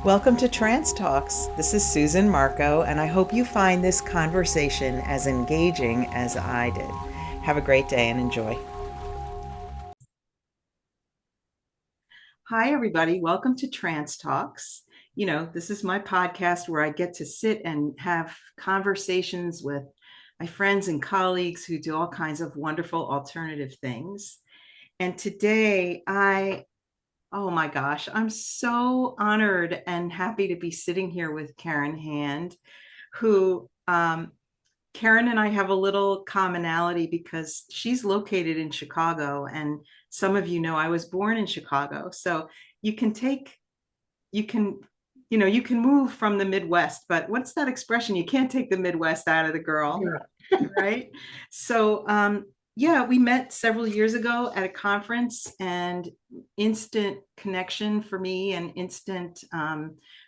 Welcome to Trance Talks. This is Susan Marco, and I hope you find this conversation as engaging as I did. Have a great day and enjoy. Hi, everybody. Welcome to Trance Talks. This is my podcast where I get to sit and have conversations with my friends and colleagues who do all kinds of wonderful alternative things. And today oh my gosh, I'm so honored and happy to be sitting here with Karen Hand, who Karen and I have a little commonality because she's located in Chicago. And some of you know I was born in Chicago. So you can take, you can, you can move from the Midwest, but what's that expression? You can't take the Midwest out of the girl, right? So, yeah, we met several years ago at a conference and instant connection for me and instant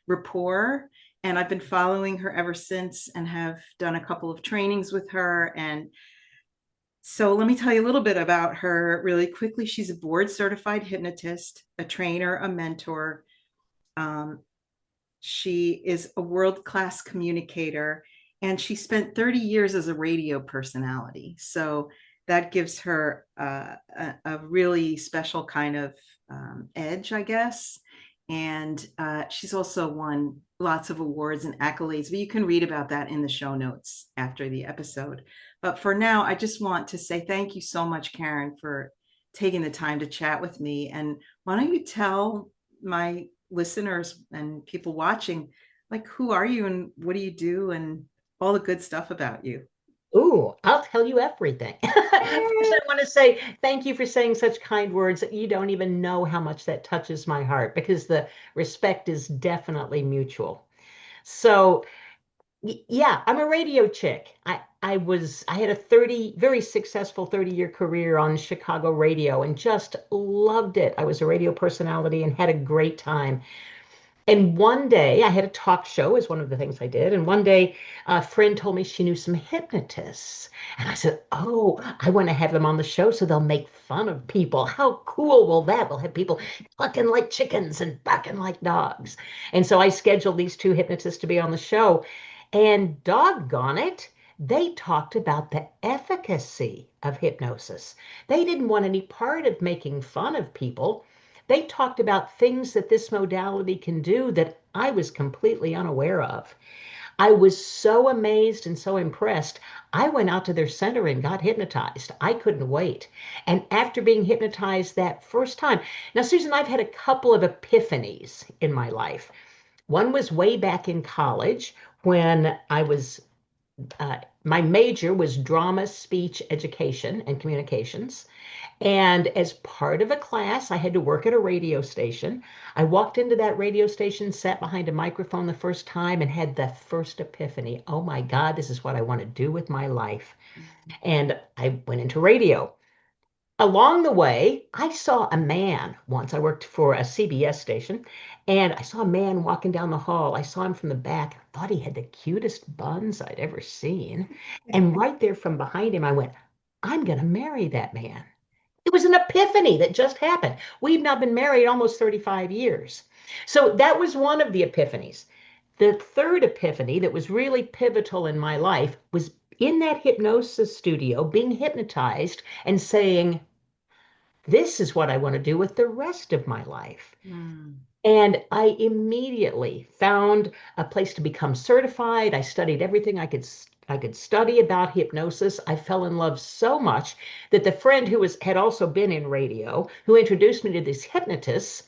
rapport. And I've been following her ever since and have done a couple of trainings with her. And so let me tell you a little bit about her really quickly. She's a board certified hypnotist, a trainer, a mentor. Um, she is a world-class communicator, and she spent 30 years as a radio personality. So that gives her a really special kind of edge, I guess. And she's also won lots of awards and accolades, but you can read about that in the show notes after the episode. But for now, I just want to say thank you so much, Karen, for taking the time to chat with me. And why don't you tell my listeners and people watching, like, who are you and what do you do and all the good stuff about you? Ooh, I'll tell you everything. First, I want to say thank you for saying such kind words that you don't even know how much that touches my heart because the respect is definitely mutual. So, yeah, I'm a radio chick. I had a 30 very successful 30-year career on Chicago radio and just loved it. I was a radio personality and had a great time. And one day I had a talk show is one of the things I did. And one day a friend told me she knew some hypnotists. And I said, oh, I want to have them on the show so they'll make fun of people. How cool will that? We'll have people clucking like chickens and barking like dogs. And so I scheduled these two hypnotists to be on the show. And doggone it, they talked about the efficacy of hypnosis. They didn't want any part of making fun of people. They talked about things that this modality can do that I was completely unaware of. I was so amazed and so impressed. I went out to their center and got hypnotized. I couldn't wait. And after being hypnotized that first time, now, Susan, I've had a couple of epiphanies in my life. One was way back in college when my major was drama, speech, education, and communications. And as part of a class, I had to work at a radio station. I walked into that radio station, sat behind a microphone the first time, and had the first epiphany. Oh my God, this is what I want to do with my life. And I went into radio. Along the way, I saw a man once. I worked for a CBS station, and I saw a man walking down the hall. I saw him from the back. I thought he had the cutest buns I'd ever seen. And right there from behind him, I went, I'm going to marry that man. It was an epiphany that just happened. We've now been married almost 35 years. So that was one of the epiphanies. The third epiphany that was really pivotal in my life was in that hypnosis studio, being hypnotized and saying, this is what I want to do with the rest of my life. Mm. And I immediately found a place to become certified. I studied everything I could study about hypnosis. I fell in love so much that the friend who had also been in radio, who introduced me to these hypnotists,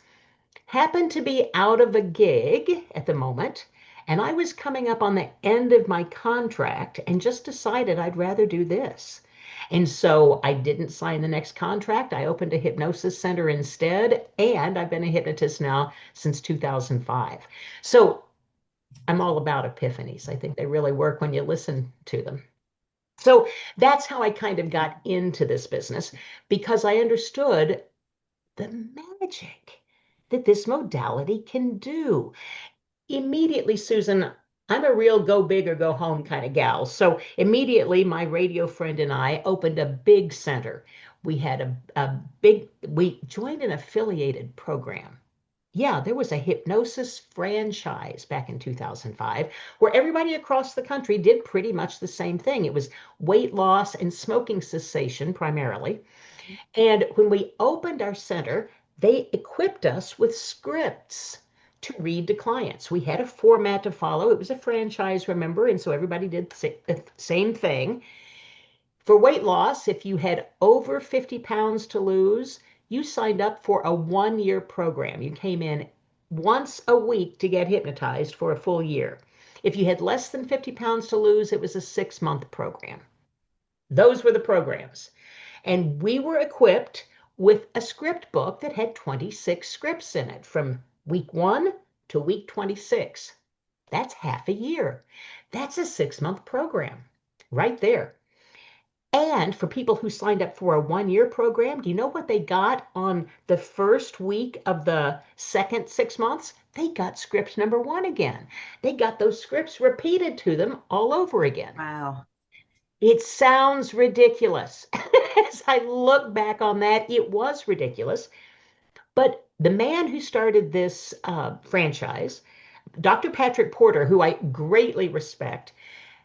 happened to be out of a gig at the moment. And I was coming up on the end of my contract and just decided I'd rather do this. And so I didn't sign the next contract. I opened a hypnosis center instead, and I've been a hypnotist now since 2005. So I'm all about epiphanies. I think they really work when you listen to them. So that's how I kind of got into this business because I understood the magic that this modality can do. Immediately, Susan, I'm a real go big or go home kind of gal. So immediately, my radio friend and I opened a big center. We joined an affiliated program. Yeah, there was a hypnosis franchise back in 2005 where everybody across the country did pretty much the same thing. It was weight loss and smoking cessation primarily. And when we opened our center, they equipped us with scripts to read to clients. We had a format to follow. It was a franchise, remember? And so everybody did the same thing. For weight loss, if you had over 50 pounds to lose, you signed up for a 1 year program. You came in once a week to get hypnotized for a full year. If you had less than 50 pounds to lose, it was a 6 month program. Those were the programs. And we were equipped with a script book that had 26 scripts in it from week 1 to week 26. That's half a year. That's a 6 month program right there. And for people who signed up for a 1 year program, do you know what they got on the first week of the second 6 months? They got script number 1 again. They got those scripts repeated to them all over again. Wow. It sounds ridiculous. As I look back on that, it was ridiculous. But the man who started this franchise, Dr. Patrick Porter, who I greatly respect,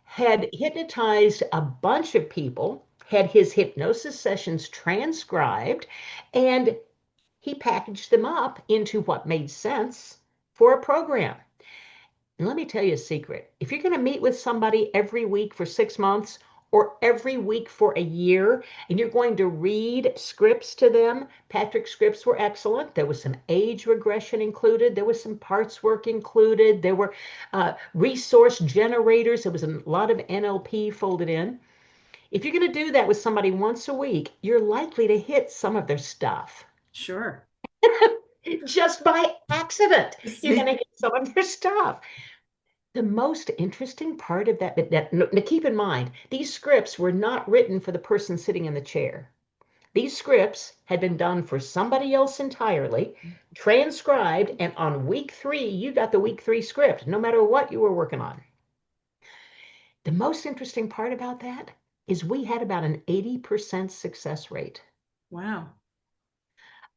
had hypnotized a bunch of people, had his hypnosis sessions transcribed, and he packaged them up into what made sense for a program. And let me tell you a secret. If you're going to meet with somebody every week for 6 months or every week for a year, and you're going to read scripts to them, Patrick's scripts were excellent. There was some age regression included. There was some parts work included. There were resource generators. There was a lot of NLP folded in. If you're going to do that with somebody once a week, you're likely to hit some of their stuff. Sure. Just by accident, you're going to hit some of their stuff. The most interesting part of that, now keep in mind, these scripts were not written for the person sitting in the chair. These scripts had been done for somebody else entirely, transcribed, and on week 3, you got the week 3 script, no matter what you were working on. The most interesting part about that is we had about an 80% success rate. Wow.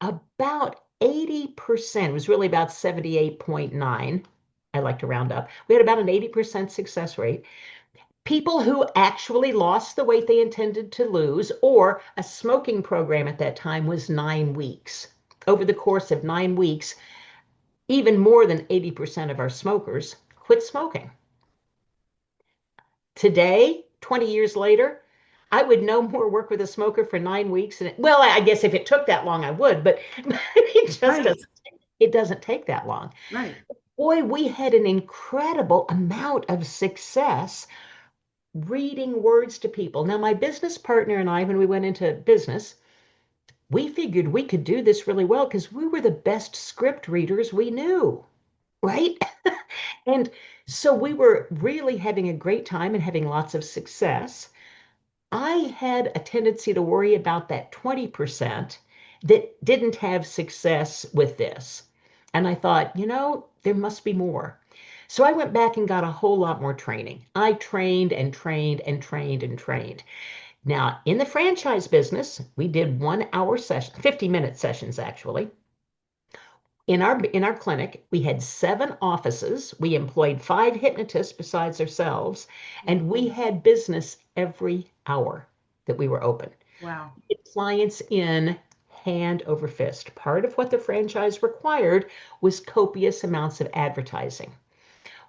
About 80%, it was really about 78.9. I like to round up. We had about an 80% success rate. People who actually lost the weight they intended to lose, or a smoking program at that time was 9 weeks. Over the course of 9 weeks, even more than 80% of our smokers quit smoking. Today, 20 years later, I would no more work with a smoker for 9 weeks. Well, I guess if it took that long, I would, but it doesn't take that long. Right. Boy, we had an incredible amount of success reading words to people. Now, my business partner and I, when we went into business, we figured we could do this really well because we were the best script readers we knew, right? And so we were really having a great time and having lots of success. I had a tendency to worry about that 20% that didn't have success with this. And I thought, there must be more. So I went back and got a whole lot more training. I trained and trained and trained and trained. Now, in the franchise business, we did 1 hour session, 50-minute sessions actually. In our clinic, we had 7 offices. We employed 5 hypnotists besides ourselves, and we had business every hour that we were open. Wow. Clients in hand over fist. Part of what the franchise required was copious amounts of advertising.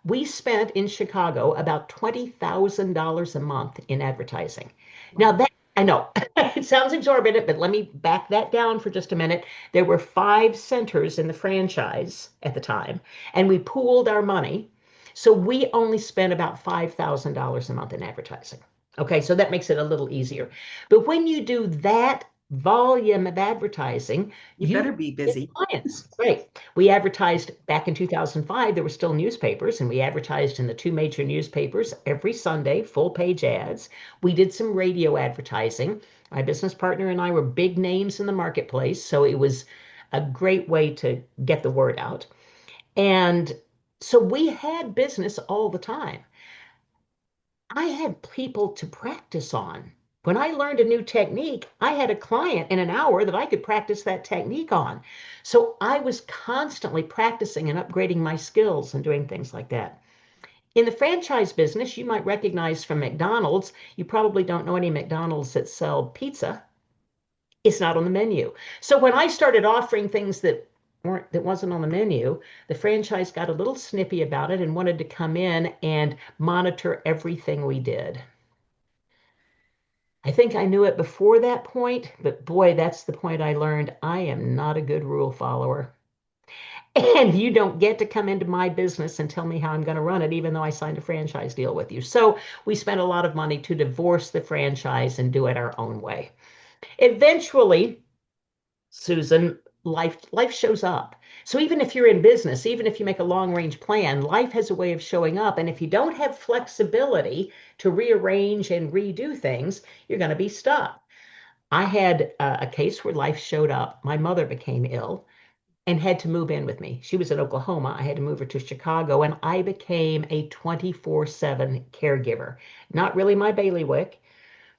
We spent in Chicago about $20,000 a month in advertising. Now that I know it sounds exorbitant, but let me back that down for just a minute. There were 5 centers in the franchise at the time, and we pooled our money. So we only spent about $5,000 a month in advertising. Okay, so that makes it a little easier. But when you do that volume of advertising, You better be busy. clients. Right. We advertised back in 2005, there were still newspapers, and we advertised in the 2 major newspapers every Sunday, full page ads. We did some radio advertising. My business partner and I were big names in the marketplace, so it was a great way to get the word out. And so we had business all the time. I had people to practice on. When I learned a new technique, I had a client in an hour that I could practice that technique on. So I was constantly practicing and upgrading my skills and doing things like that. In the franchise business, you might recognize from McDonald's, you probably don't know any McDonald's that sell pizza. It's not on the menu. So when I started offering things that wasn't on the menu, the franchise got a little snippy about it and wanted to come in and monitor everything we did. I think I knew it before that point, but boy, that's the point I learned. I am not a good rule follower. And you don't get to come into my business and tell me how I'm going to run it, even though I signed a franchise deal with you. So we spent a lot of money to divorce the franchise and do it our own way. Eventually, Susan, life shows up. So even if you're in business, even if you make a long range plan, life has a way of showing up. And if you don't have flexibility to rearrange and redo things, you're going to be stuck. I had a case where life showed up. My mother became ill and had to move in with me. She was in Oklahoma. I had to move her to Chicago, and I became a 24/7 caregiver. Not really my bailiwick,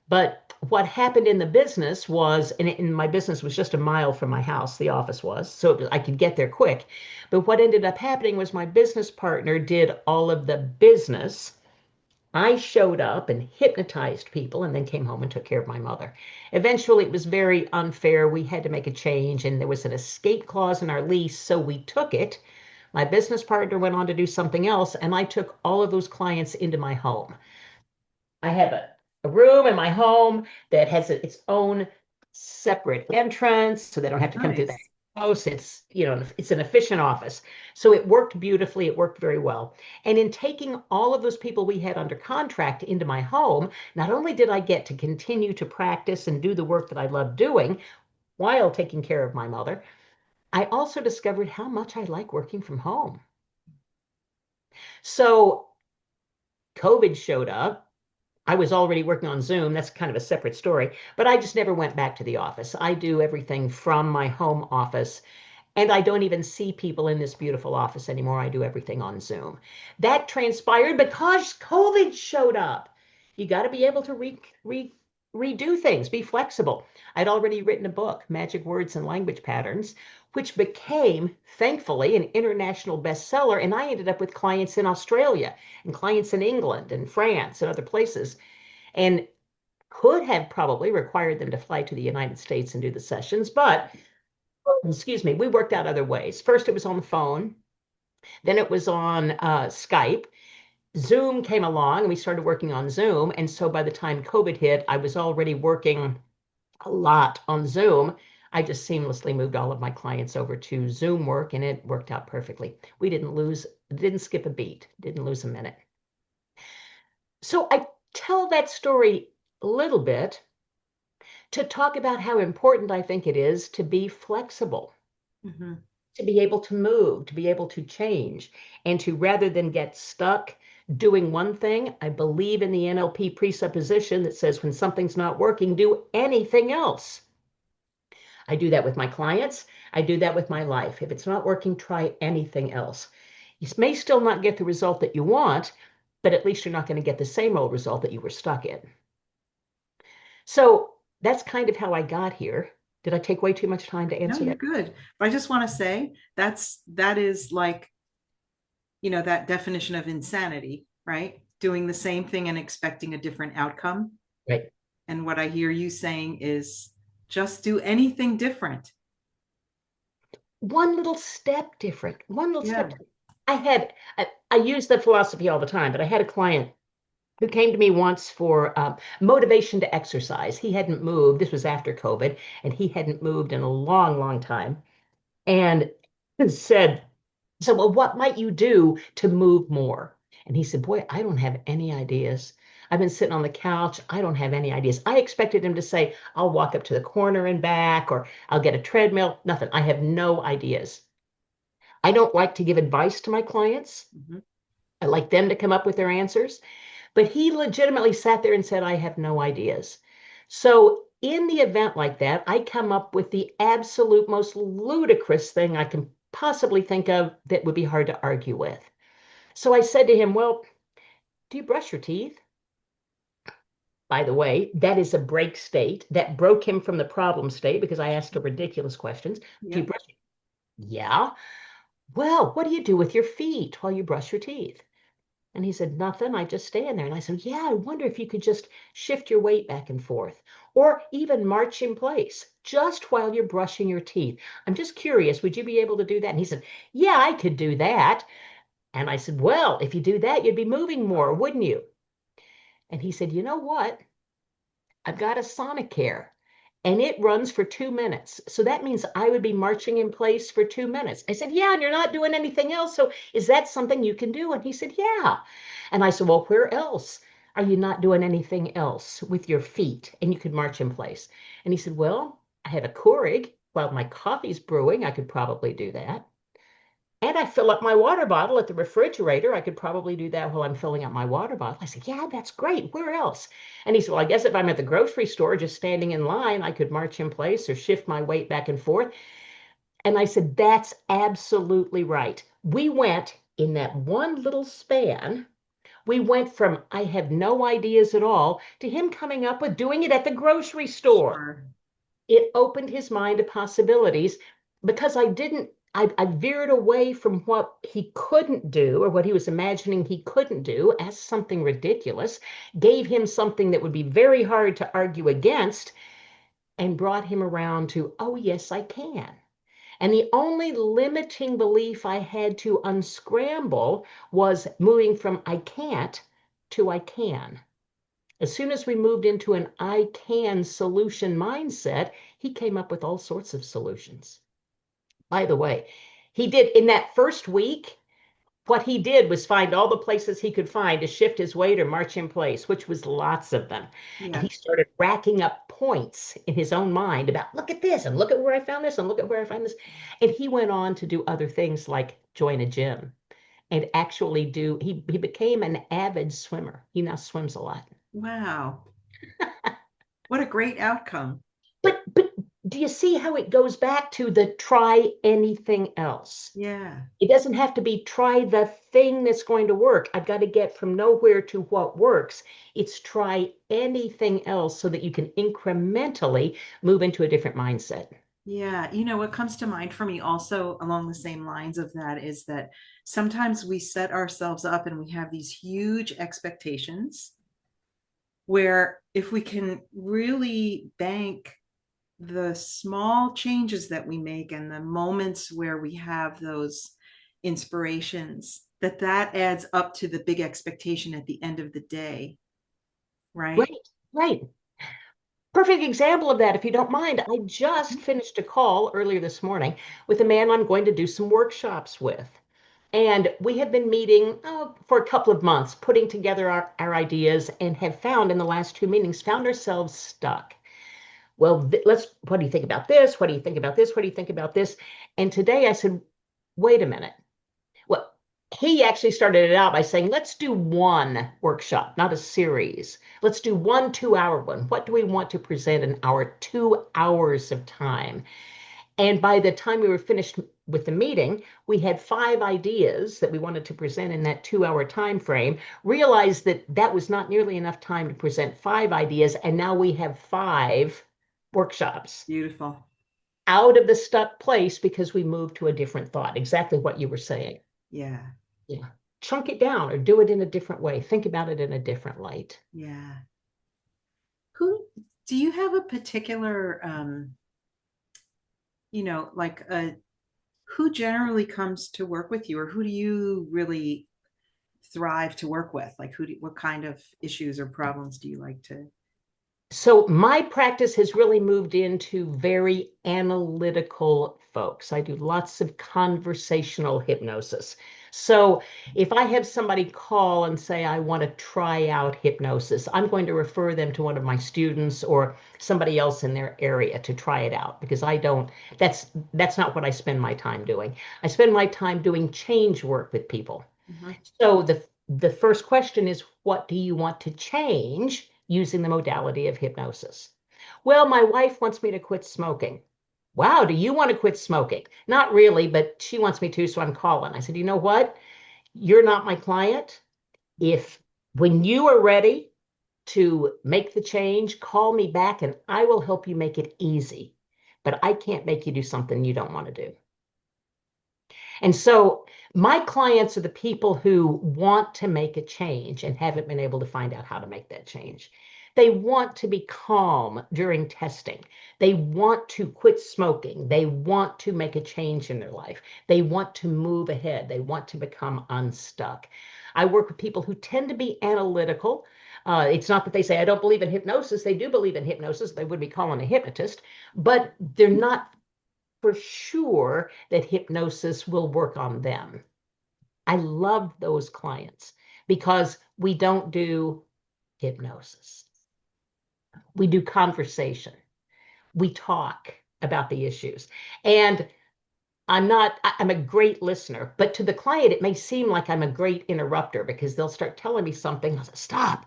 but what happened in the business was, and my business was just a mile from my house, the office was, so I could get there quick. But what ended up happening was my business partner did all of the business. I showed up and hypnotized people and then came home and took care of my mother. Eventually, it was very unfair. We had to make a change, and there was an escape clause in our lease, so we took it. My business partner went on to do something else, and I took all of those clients into my home. I have a room in my home that has its own separate entrance, so they don't have to come through the Nice. house. It's an efficient office. So it worked beautifully. It worked very well. And in taking all of those people we had under contract into my home, not only did I get to continue to practice and do the work that I love doing while taking care of my mother, I also discovered how much I like working from home. So COVID showed up. I was already working on Zoom. That's kind of a separate story, but I just never went back to the office. I do everything from my home office, and I don't even see people in this beautiful office anymore. I do everything on Zoom. That transpired because COVID showed up. You got to be able to redo things, be flexible. I'd already written a book, Magic Words and Language Patterns, which became, thankfully, an international bestseller. And I ended up with clients in Australia and clients in England and France and other places, and could have probably required them to fly to the United States and do the sessions. But, excuse me, we worked out other ways. First, it was on the phone. Then it was on Skype. Zoom came along and we started working on Zoom. And so by the time COVID hit, I was already working a lot on Zoom. I just seamlessly moved all of my clients over to Zoom work, and it worked out perfectly. We didn't skip a beat, didn't lose a minute. So I tell that story a little bit to talk about how important I think it is to be flexible, Mm-hmm. to be able to move, to be able to change, and to rather than get stuck doing one thing. I believe in the NLP presupposition that says when something's not working, do anything else. I do that with my clients. I do that with my life. If it's not working, try anything else. You may still not get the result that you want, but at least you're not going to get the same old result that you were stuck in. So that's kind of how I got here. Did I take way too much time to No, answer you're that? good. But I just want to say that is like, that definition of insanity, right? Doing the same thing and expecting a different outcome. Right. And what I hear you saying is just do anything different. One little step different. One little step. Yeah. I use that philosophy all the time, but I had a client who came to me once for motivation to exercise. He hadn't moved. This was after COVID, and he hadn't moved in a long, long time. And said, so, well, what might you do to move more? And he said, boy, I don't have any ideas. I've been sitting on the couch. I don't have any ideas. I expected him to say, I'll walk up to the corner and back, or I'll get a treadmill. Nothing. I have no ideas. I don't like to give advice to my clients. Mm-hmm. I like them to come up with their answers. But he legitimately sat there and said, I have no ideas. So in the event like that, I come up with the absolute most ludicrous thing I can possibly think of that would be hard to argue with. So I said to him, well, do you brush your teeth? By the way, that is a break state. That broke him from the problem state because I asked him ridiculous questions. Do you Yep. brush? Yeah. Well, what do you do with your feet while you brush your teeth? And he said, nothing. I just stand there. And I said, yeah, I wonder if you could just shift your weight back and forth or even march in place just while you're brushing your teeth. I'm just curious, would you be able to do that? And he said, yeah, I could do that. And I said, well, if you do that, you'd be moving more, wouldn't you? And he said, you know what? I've got a Sonicare and it runs for 2 minutes. So that means I would be marching in place for 2 minutes. I said, yeah, and you're not doing anything else. So is that something you can do? And he said, yeah. And I said, well, where else are you not doing anything else with your feet and you could march in place? And he said, well, I have a Keurig. While my coffee's brewing, I could probably do that. And I fill up my water bottle at the refrigerator. I could probably do that while I'm filling up my water bottle. I said, yeah, that's great. Where else? And he said, well, I guess if I'm at the grocery store just standing in line, I could march in place or shift my weight back and forth. And I said, that's absolutely right. We went in that one little span. We went from I have no ideas at all to him coming up with doing it at the grocery store. Sure. It opened his mind to possibilities because I veered away from what he couldn't do or what he was imagining he couldn't do as something ridiculous, gave him something that would be very hard to argue against, and brought him around to, oh, yes, I can. And the only limiting belief I had to unscramble was moving from I can't to I can. As soon as we moved into an I can solution mindset, he came up with all sorts of solutions. By the way, he did in that first week, what he did was find all the places he could find to shift his weight or march in place, which was lots of them. And Yeah. he started racking up points in his own mind about, look at this, and look at where I found this, and look at where I found this. And he went on to do other things like join a gym and actually he became an avid swimmer. He now swims a lot. Wow. What a great outcome. But do you see how it goes back to the try anything else? Yeah. It doesn't have to be try the thing that's going to work. I've got to get from nowhere to what works. It's try anything else so that you can incrementally move into a different mindset. Yeah. What comes to mind for me also along the same lines of that is that sometimes we set ourselves up and we have these huge expectations where if we can really bank the small changes that we make and the moments where we have those inspirations, that adds up to the big expectation at the end of the day, right? Right, right. Perfect example of that, if you don't mind. I just finished a call earlier this morning with a man I'm going to do some workshops with. And we have been meeting for a couple of months, putting together our ideas, and have found in the last two meetings, found ourselves stuck. Well, what do you think about this? What do you think about this? What do you think about this? And today I said, wait a minute. Well, he actually started it out by saying, let's do one workshop, not a series. Let's do one 2-hour one. What do we want to present in our 2 hours of time? And by the time we were finished with the meeting, we had 5 ideas that we wanted to present in that 2-hour time frame, realized that that was not nearly enough time to present 5 ideas. And now we have 5 workshops Beautiful. out of the stuck place because we moved to a different thought, exactly what you were saying. Yeah. Yeah. Chunk it down or do it in a different way. Think about it in a different light. Yeah. Who do you have a particular like who generally comes to work with you, or who do you really thrive to work with? Like what kind of issues or problems do you like to? So my practice has really moved into very analytical folks. I do lots of conversational hypnosis. So if I have somebody call and say, I want to try out hypnosis, I'm going to refer them to one of my students or somebody else in their area to try it out because that's not what I spend my time doing. I spend my time doing change work with people. Mhm. So the first question is, what do you want to change using the modality of hypnosis? Well, my wife wants me to quit smoking. Wow, do you want to quit smoking? Not really, but she wants me to, so I'm calling. I said, you know what? You're not my client. If when you are ready, to make the change, call me back and I will help you make it easy. But I can't make you do something you don't want to do. And so my clients are the people who want to make a change and haven't been able to find out how to make that change. They want to be calm during testing. They want to quit smoking. They want to make a change in their life. They want to move ahead. They want to become unstuck. I work with people who tend to be analytical. It's not that they say, I don't believe in hypnosis. They do believe in hypnosis. They would be calling a hypnotist, but they're not for sure that hypnosis will work on them. I love those clients because we don't do hypnosis. We do conversation. We talk about the issues. And I'm a great listener, but to the client, it may seem like I'm a great interrupter because they'll start telling me something. I'll say, stop.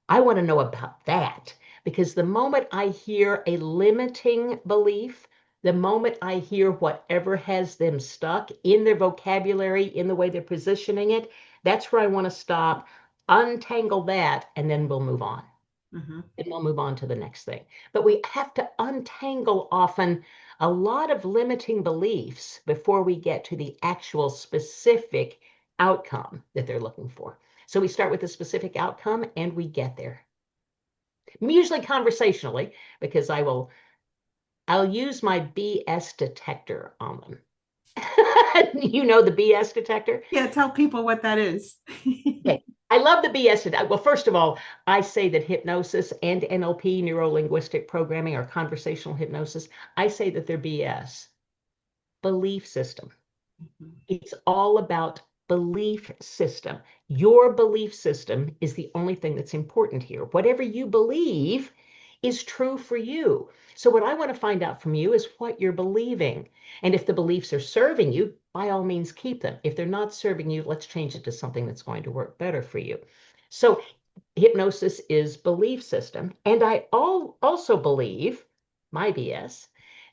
I want to know about that. Because the moment I hear a limiting belief, the moment I hear whatever has them stuck in their vocabulary, in the way they're positioning it, that's where I want to stop, untangle that, and then we'll move on. Mm-hmm. And we'll move on to the next thing. But we have to untangle often a lot of limiting beliefs before we get to the actual specific outcome that they're looking for. So we start with a specific outcome and we get there. Usually conversationally, because I'll use my BS detector on them. You know the BS detector? Yeah, tell people what that is. Okay. I love the BS detector. Well, first of all, I say that hypnosis and NLP, neuro-linguistic programming, or conversational hypnosis, I say that they're BS. Belief system. Mm-hmm. It's all about belief system. Your belief system is the only thing that's important here. Whatever you believe is true for you. So what I want to find out from you is what you're believing. And if the beliefs are serving you, by all means, keep them. If they're not serving you, let's change it to something that's going to work better for you. So hypnosis is belief system. And I also believe, my BS,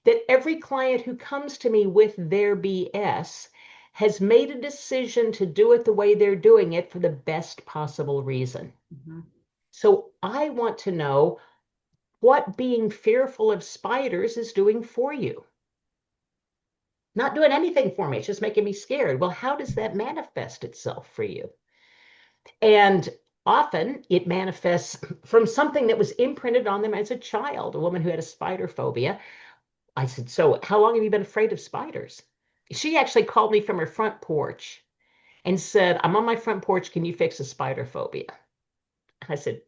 that every client who comes to me with their BS has made a decision to do it the way they're doing it for the best possible reason. Mm-hmm. So I want to know what being fearful of spiders is doing for you. Not doing anything for me, it's just making me scared. Well, how does that manifest itself for you? And often it manifests from something that was imprinted on them as a child, a woman who had a spider phobia. I said, so how long have you been afraid of spiders? She actually called me from her front porch and said, I'm on my front porch. Can you fix a spider phobia? I said,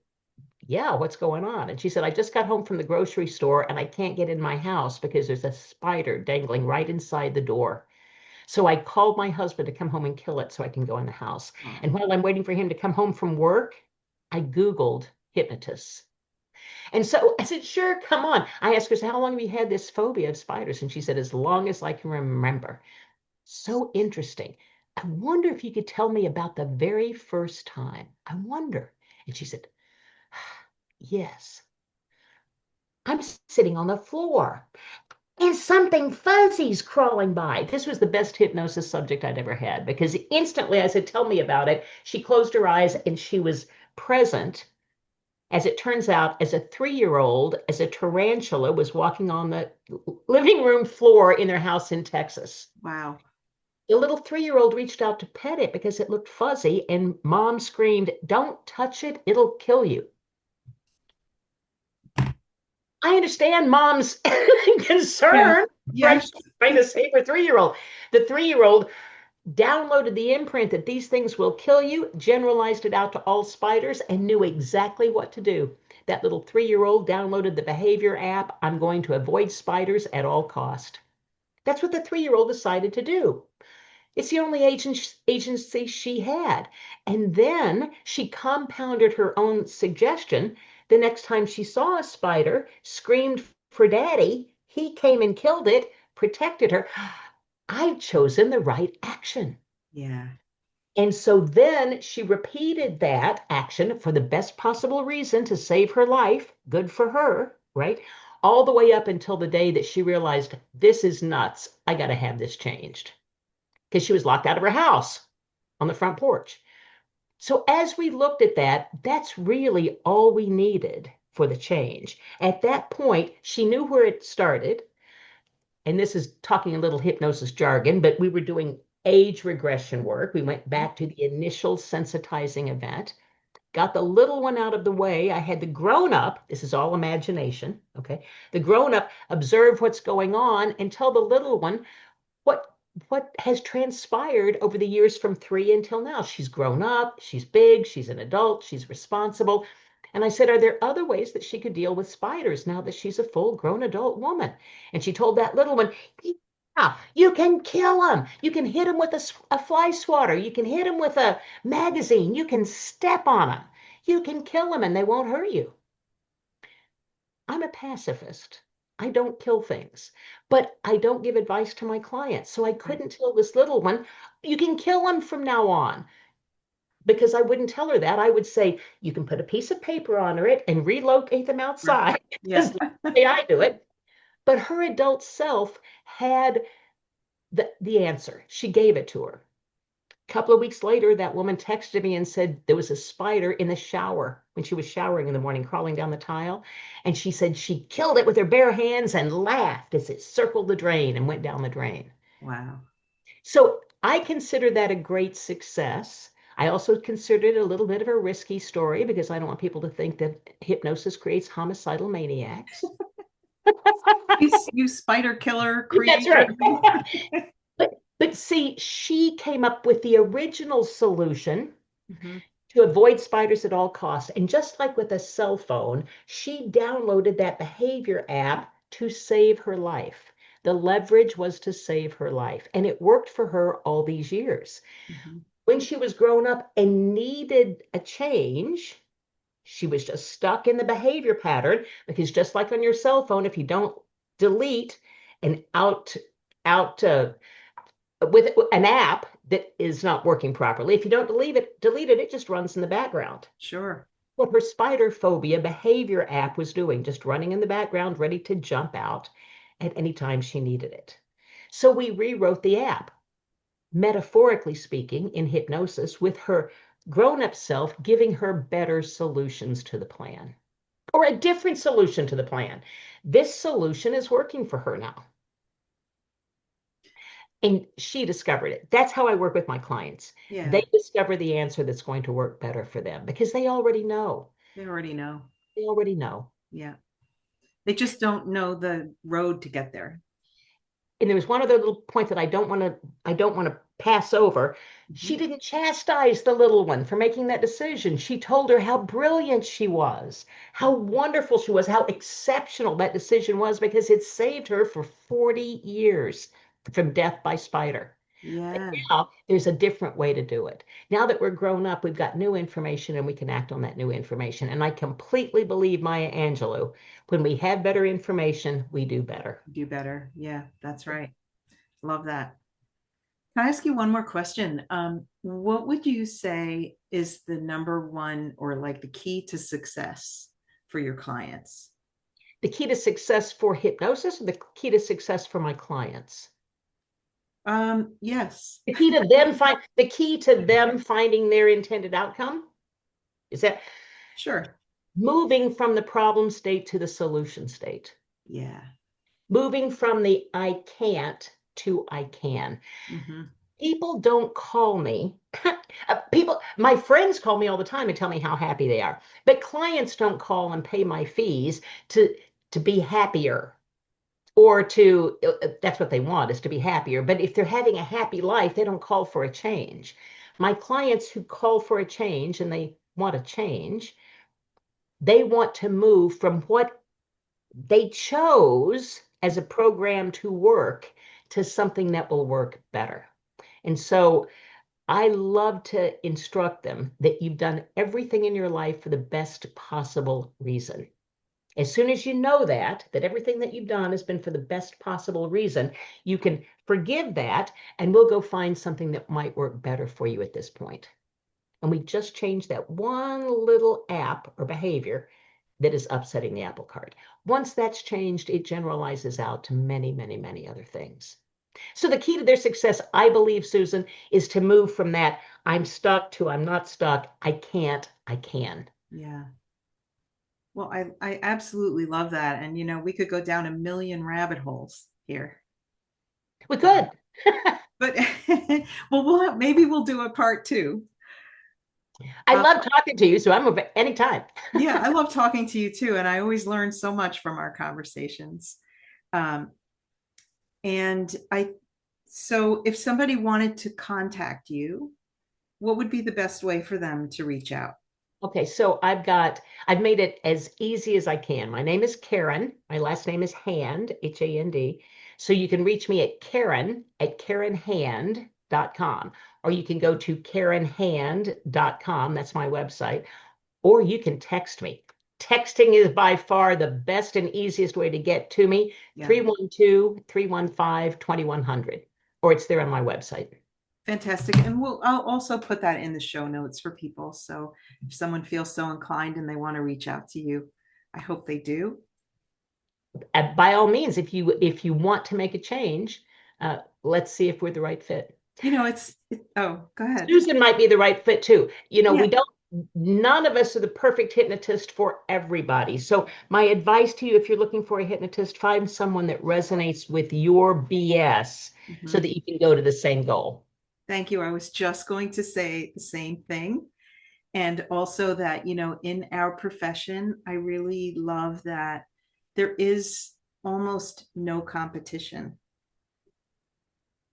yeah, what's going on? And she said, I just got home from the grocery store and I can't get in my house because there's a spider dangling right inside the door. So I called my husband to come home and kill it so I can go in the house. Oh. And while I'm waiting for him to come home from work, I Googled hypnotists. And so I said, sure, come on. I asked her, so how long have you had this phobia of spiders? And she said, as long as I can remember. So interesting. I wonder if you could tell me about the very first time. I wonder. And she said, yes. I'm sitting on the floor and something fuzzy's crawling by. This was the best hypnosis subject I'd ever had because instantly I said, tell me about it. She closed her eyes and she was present. As it turns out, as a 3-year-old, as a tarantula was walking on the living room floor in their house in Texas. Wow. The little 3-year-old reached out to pet it because it looked fuzzy, and mom screamed, don't touch it, it'll kill you. I understand mom's concern. Yeah. Yes. Trying to save her 3-year-old. The 3-year-old downloaded the imprint that these things will kill you, generalized it out to all spiders, and knew exactly what to do. That little 3-year-old downloaded the behavior app. I'm going to avoid spiders at all cost. That's what the 3-year-old decided to do. It's the only agency she had. And then she compounded her own suggestion. The next time she saw a spider, screamed for daddy. He came and killed it, protected her. I've chosen the right action. Yeah. And so then she repeated that action for the best possible reason to save her life. Good for her, right? All the way up until the day that she realized, this is nuts. I got to have this changed. Because she was locked out of her house on the front porch. So as we looked at that, that's really all we needed for the change. At that point, she knew where it started. And this is talking a little hypnosis jargon, but we were doing age regression work. We went back to the initial sensitizing event, got the little one out of the way. I had the grown up, this is all imagination, okay? The grown up observe what's going on and tell the little one what what has transpired over the years from 3 until now. She's grown up, she's big, she's an adult, she's responsible. And I said, are there other ways that she could deal with spiders now that she's a full grown adult woman? And she told that little one, yeah, you can kill them. You can hit them with a fly swatter. You can hit them with a magazine. You can step on them. You can kill them and they won't hurt you. I'm a pacifist. I don't kill things, but I don't give advice to my clients. So I couldn't tell this little one, you can kill them from now on, because I wouldn't tell her that. I would say, you can put a piece of paper under it and relocate them outside. Yeah. That's the way I do it. But her adult self had the answer. She gave it to her. A couple of weeks later, that woman texted me and said there was a spider in the shower when she was showering in the morning, crawling down the tile. And she said she killed it with her bare hands and laughed as it circled the drain and went down the drain. Wow. So I consider that a great success. I also consider it a little bit of a risky story because I don't want people to think that hypnosis creates homicidal maniacs. You spider killer That's creator. right. But see, she came up with the original solution to avoid spiders at all costs. And just like with a cell phone, she downloaded that behavior app to save her life. The leverage was to save her life. And it worked for her all these years. When she was grown up and needed a change, she was just stuck in the behavior pattern, because just like on your cell phone, if you don't delete and out with an app that is not working properly, if you don't delete it, it just runs in the background. Sure. What her spider phobia behavior app was doing, just running in the background, ready to jump out at any time she needed it. So we rewrote the app, metaphorically speaking, in hypnosis, with her grown-up self giving her better solutions to the plan, or a different solution to the plan. This solution is working for her now. And she discovered it. That's how I work with my clients. Yeah. They discover the answer that's going to work better for them because they already know. They already know. They already know. Yeah. They just don't know the road to get there. And there was one other little point that I don't want to pass over. She didn't chastise the little one for making that decision. She told her how brilliant she was, how wonderful she was, how exceptional that decision was, because it saved her for 40 years from death by spider. Yeah. But now there's a different way to do it. Now that we're grown up, we've got new information and we can act on that new information. And I completely believe, Maya Angelou, when we have better information, we do better. Do better. Yeah, that's right. Love that. Can I ask you one more question? What would you say is the number one, or like the key to success for your clients? The key to success for hypnosis, or the key to success for my clients? Yes. The key to them finding their intended outcome is that Sure. moving from the problem state to the solution state. Yeah. Moving from the I can't to I can. People don't call me. My friends call me all the time and tell me how happy they are. But clients don't call and pay my fees to be happier, or that's what they want, is to be happier. But if they're having a happy life, they don't call for a change. My clients who call for a change and they want a change, they want to move from what they chose as a program to work to something that will work better. And so I love to instruct them that you've done everything in your life for the best possible reason. As soon as you know that everything that you've done has been for the best possible reason, you can forgive that, and we'll go find something that might work better for you at this point. And we just changed that one little app or behavior that is upsetting the apple cart. Once that's changed, it generalizes out to many, many, many other things. So the key to their success, I believe, Susan, is to move from that I'm stuck to I'm not stuck. I can't, I can. Yeah. Well, I absolutely love that. And, we could go down a million rabbit holes here. We could. But well, maybe we'll do a part two. I Uh, love talking to you, so I'm over anytime. yeah, I love talking to you too. And I always learn so much from our conversations. Um, and so if somebody wanted to contact you, what would be the best way for them to reach out? Okay, so I've made it as easy as I can. My name is Karen. My last name is Hand, Hand. So you can reach me at Karenhand.com, or you can go to karenhand.com. That's my website, or you can text me. Texting is by far the best and easiest way to get to me, Yeah. 312-315-2100, or it's there on my website. Fantastic. And I'll also put that in the show notes for people. So if someone feels so inclined and they want to reach out to you, I hope they do. By all means, if you want to make a change, let's see if we're the right fit. Oh, go ahead. Susan might be the right fit too. Yeah. None of us are the perfect hypnotist for everybody. So my advice to you, if you're looking for a hypnotist, find someone that resonates with your BS so Mhm. that you can go to the same goal. Thank you. I was just going to say the same thing. And also that, in our profession, I really love that there is almost no competition.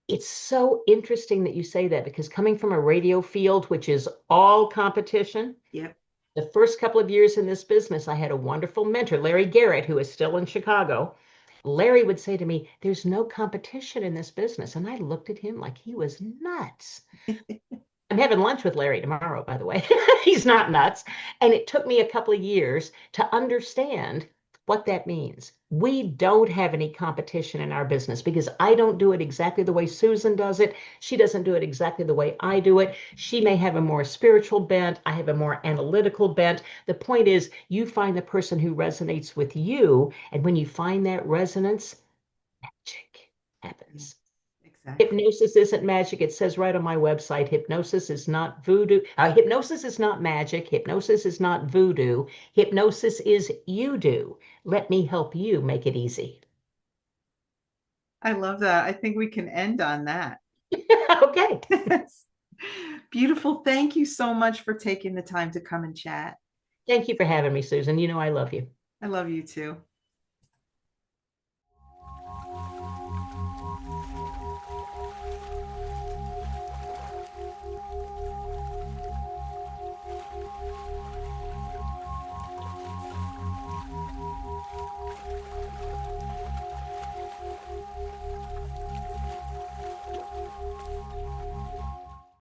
It's so interesting that you say that because coming from a radio field, which is all competition, Yep. the first couple of years in this business, I had a wonderful mentor, Larry Garrett, who is still in Chicago. Larry would say to me, "There's no competition in this business." And I looked at him like he was nuts. I'm having lunch with Larry tomorrow, by the way. He's not nuts. And it took me a couple of years to understand what that means. We don't have any competition in our business because I don't do it exactly the way Susan does it. She doesn't do it exactly the way I do it. She may have a more spiritual bent. I have a more analytical bent. The point is, you find the person who resonates with you. And when you find that resonance, magic happens. Exactly. Hypnosis isn't magic. It says right on my website, hypnosis is not voodoo. Hypnosis is not magic. Hypnosis is not voodoo. Hypnosis is you do. Let me help you make it easy. I love that. I think we can end on that. Okay. Beautiful. Thank you so much for taking the time to come and chat. Thank you for having me, Susan. You know I love you. I love you too.